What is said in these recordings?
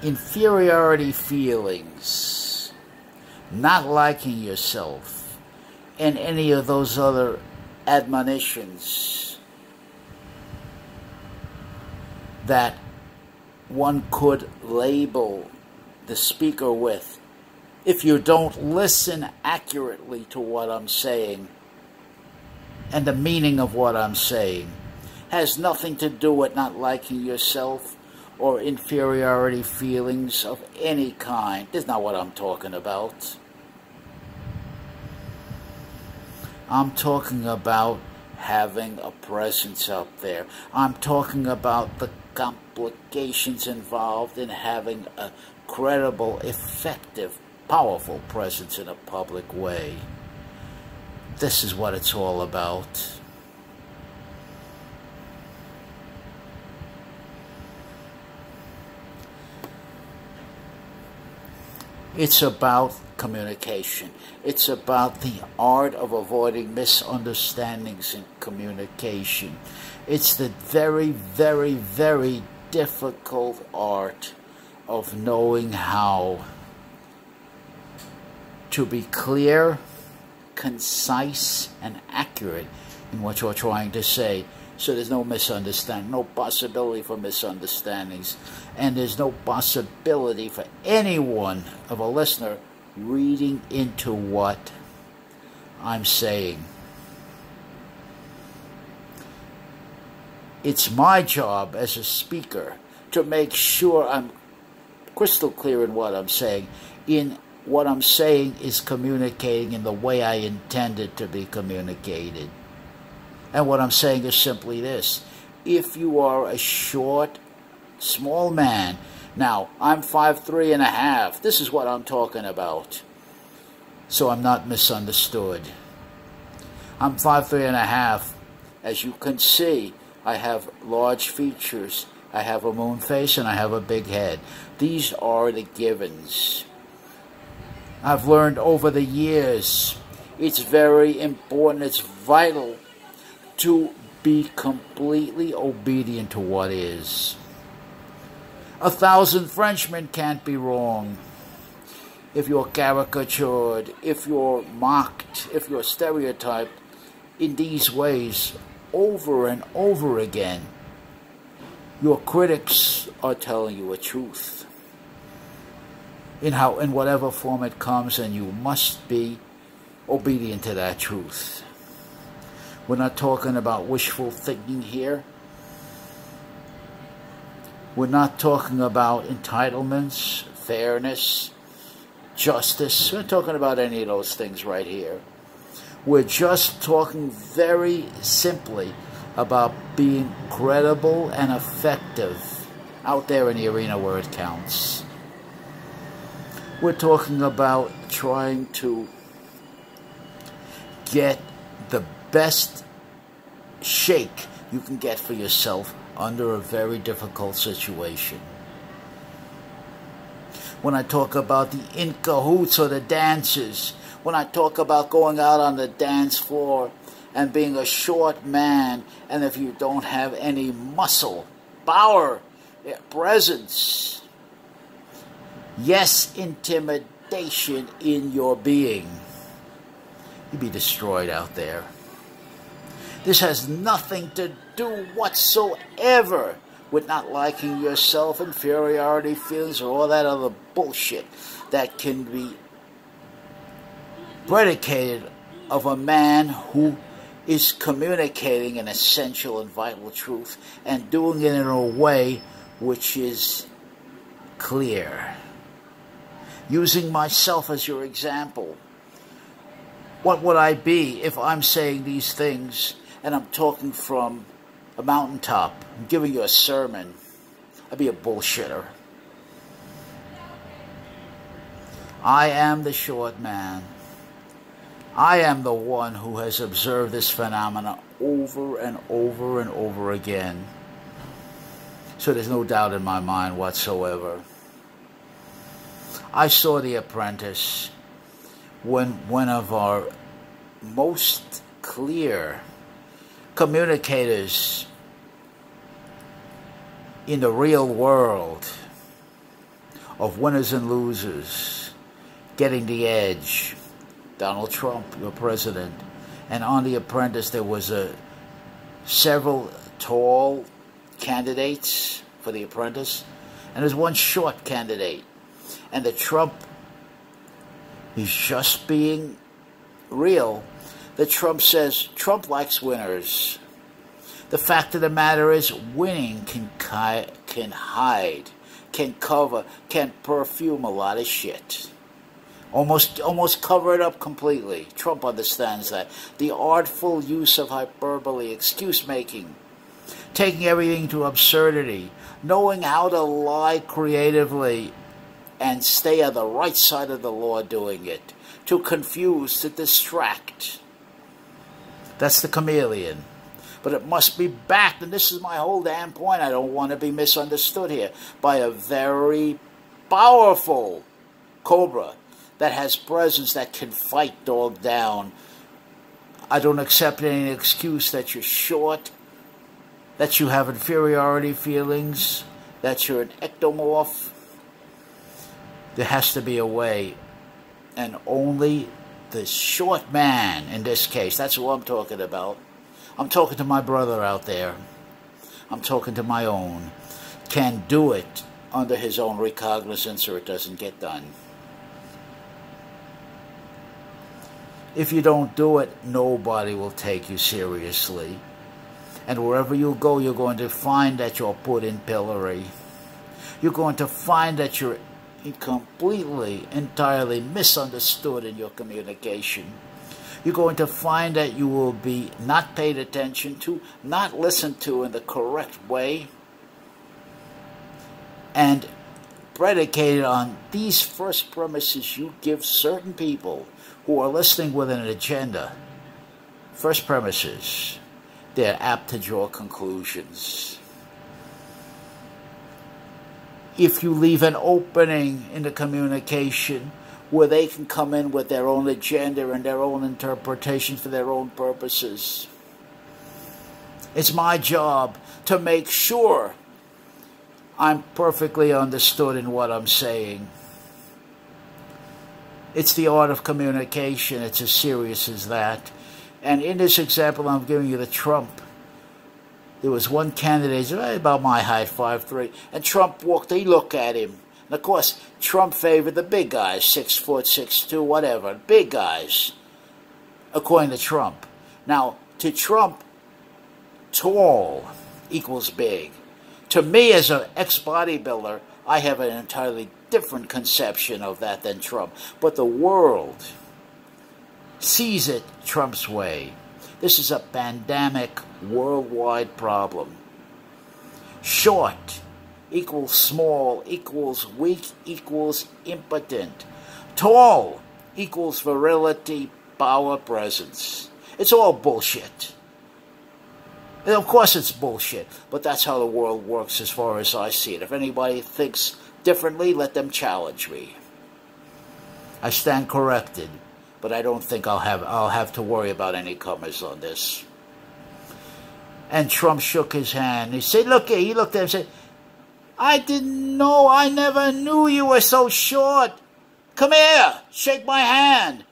inferiority feelings, not liking yourself, and any of those other admonitions that one could label the speaker with, if you don't listen accurately to what I'm saying and the meaning of what I'm saying, has nothing to do with not liking yourself or inferiority feelings of any kind. That's not what I'm talking about. I'm talking about having a presence out there. I'm talking about the complications involved in having a credible, effective, powerful presence in a public way. This is what it's all about. It's about communication. It's about the art of avoiding misunderstandings in communication. It's the very, very, very difficult art of knowing how to be clear, concise, and accurate in what you're trying to say. So there's no misunderstanding, no possibility for misunderstandings, and there's no possibility for anyone of a listener reading into what I'm saying. It's my job as a speaker to make sure I'm crystal clear in what I'm saying. In what I'm saying is communicating in the way I intended to be communicated. And what I'm saying is simply this. If you are a short, small man, now I'm 5'3½", this is what I'm talking about, so I'm not misunderstood. I'm 5'3½". As you can see, I have large features. I have a moon face and I have a big head. These are the givens. I've learned over the years, it's very important, it's vital to be completely obedient to what is. 1,000 Frenchmen can't be wrong. If you're caricatured, if you're mocked, if you're stereotyped in these ways over and over again, your critics are telling you a truth in whatever form it comes, and you must be obedient to that truth. We're not talking about wishful thinking here. We're not talking about entitlements, fairness, justice. We're not talking about any of those things right here. We're just talking very simply about being credible and effective out there in the arena where it counts. We're talking about trying to get the best shake you can get for yourself under a very difficult situation. When I talk about the in cahoots or the dances, when I talk about going out on the dance floor and being a short man, and if you don't have any muscle, power, presence, yes, intimidation in your being, you'd be destroyed out there. This has nothing to do whatsoever with not liking yourself, inferiority feelings, or all that other bullshit that can be predicated of a man who is communicating an essential and vital truth and doing it in a way which is clear. Using myself as your example, what would I be if I'm saying these things and I'm talking from a mountaintop, I'm giving you a sermon? I'd be a bullshitter. I am the short man. I am the one who has observed this phenomena over and over and over again. So there's no doubt in my mind whatsoever. I saw The Apprentice when one of our most clear communicators in the real world of winners and losers, getting the edge. Donald Trump, your president. And on The Apprentice, there was several tall candidates for The Apprentice, and there's one short candidate. And the Trump, he's just being real. The Trump says Trump likes winners. The fact of the matter is, winning can hide, can cover, can perfume a lot of shit. Almost cover it up completely. Trump understands that. The artful use of hyperbole, excuse-making, taking everything to absurdity, knowing how to lie creatively and stay on the right side of the law doing it, to confuse, to distract. That's the chameleon. But it must be backed, and this is my whole damn point, I don't want to be misunderstood here, by a very powerful cobra that has presence, that can fight dog down. I don't accept any excuse that you're short, that you have inferiority feelings, that you're an ectomorph. There has to be a way, and only the short man, in this case, that's who I'm talking about. I'm talking to my brother out there. I'm talking to my own. Can do it under his own recognizance or it doesn't get done. If you don't do it, nobody will take you seriously. And wherever you go, you're going to find that you're put in pillory. You're going to find that you're completely, entirely misunderstood in your communication. You're going to find that you will be not paid attention to, not listened to in the correct way, and predicated on these first premises you give certain people who are listening with an agenda. First premises, they're apt to draw conclusions. If you leave an opening in the communication where they can come in with their own agenda and their own interpretation for their own purposes, it's my job to make sure I'm perfectly understood in what I'm saying. It's the art of communication. It's as serious as that. And in this example I'm giving you, the Trump, there was one candidate, about my height, 5'3", and Trump walked, he looked at him. And of course, Trump favored the big guys, 6 foot, 6'2", whatever, big guys, according to Trump. Now, to Trump, tall equals big. To me, as an ex-bodybuilder, I have an entirely different conception of that than Trump. But the world sees it Trump's way. This is a pandemic, worldwide problem. Short equals small, equals weak, equals impotent. Tall equals virility, power, presence. It's all bullshit. And of course it's bullshit, but that's how the world works as far as I see it. If anybody thinks differently, let them challenge me. I stand corrected, but I don't think I'll have to worry about any comers on this. And Trump shook his hand. He said, look here, he looked at him and said, I didn't know, I never knew you were so short. Come here, shake my hand.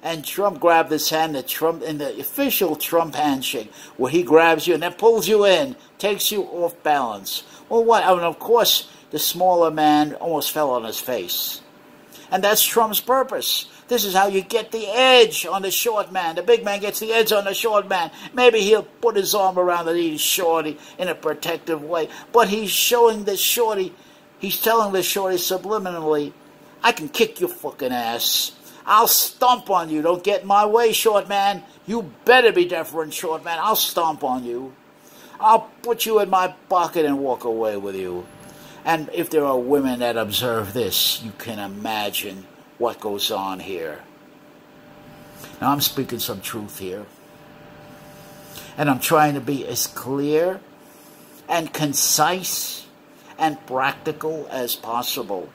And Trump grabbed his hand, in the official Trump handshake, where he grabs you and then pulls you in, takes you off balance. Well, what? I mean, of course, the smaller man almost fell on his face. And that's Trump's purpose. This is how you get the edge on the short man. The big man gets the edge on the short man. Maybe he'll put his arm around the shorty in a protective way. But he's showing the shorty, he's telling the shorty subliminally, I can kick your fucking ass. I'll stomp on you. Don't get in my way, short man. You better be deferent, short man. I'll stomp on you. I'll put you in my pocket and walk away with you. And if there are women that observe this, you can imagine what goes on here. Now, I'm speaking some truth here. And I'm trying to be as clear and concise and practical as possible,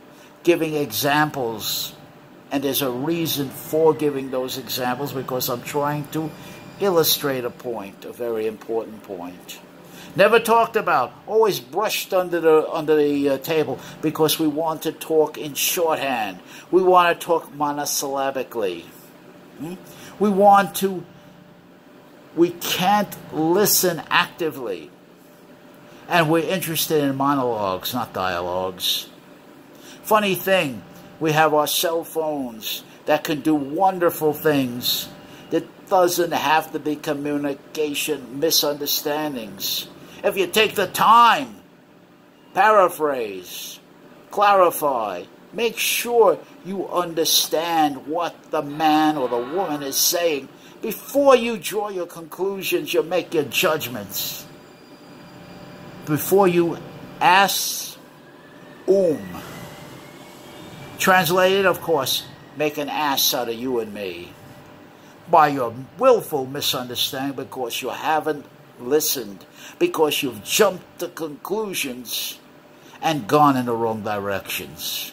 giving examples. And there's a reason for giving those examples, because I'm trying to illustrate a point, a very important point. Never talked about, always brushed under the table, because we want to talk in shorthand. We want to talk monosyllabically. We can't listen actively. And we're interested in monologues, not dialogues. Funny thing, we have our cell phones that can do wonderful things. That doesn't have to be communication misunderstandings. If you take the time, paraphrase, clarify, make sure you understand what the man or the woman is saying before you draw your conclusions, you make your judgments. Before you ask, Translated, of course, make an ass out of you and me. By your willful misunderstanding, because you haven't listened, because you've jumped to conclusions and gone in the wrong directions.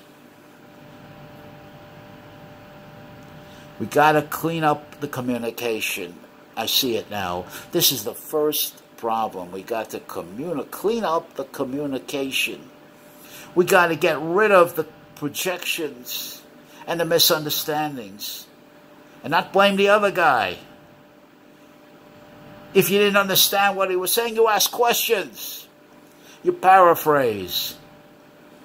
We got to clean up the communication. I see it now. This is the first problem. We got to clean up the communication. We got to get rid of the projections and the misunderstandings, and not blame the other guy. If you didn't understand what he was saying, you ask questions. You paraphrase.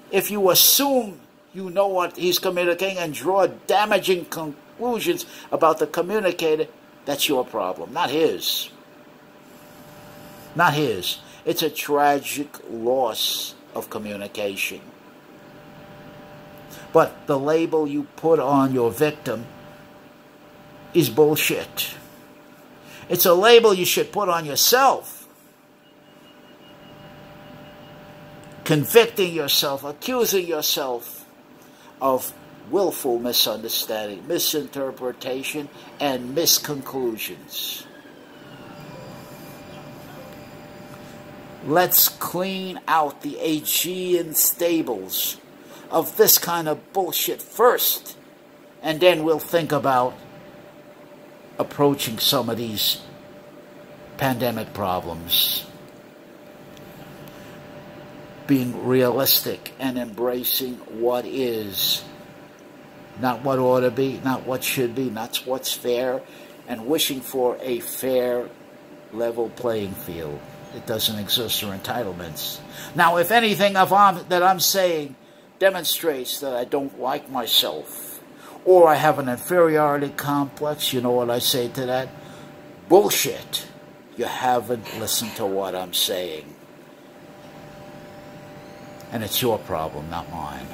If you assume you know what he's communicating and draw damaging conclusions about the communicator, that's your problem, not his. Not his. It's a tragic loss of communication. But the label you put on your victim is bullshit. It's a label you should put on yourself. Convicting yourself, accusing yourself of willful misunderstanding, misinterpretation, and misconclusions. Let's clean out the Aegean stables of this kind of bullshit first, and then we'll think about approaching some of these pandemic problems. Being realistic and embracing what is, not what ought to be, not what should be, not what's fair, and wishing for a fair, level playing field. It doesn't exist, or entitlements. Now, if anything that I'm saying demonstrates that I don't like myself, or I have an inferiority complex, you know what I say to that? Bullshit. You haven't listened to what I'm saying. And it's your problem, not mine.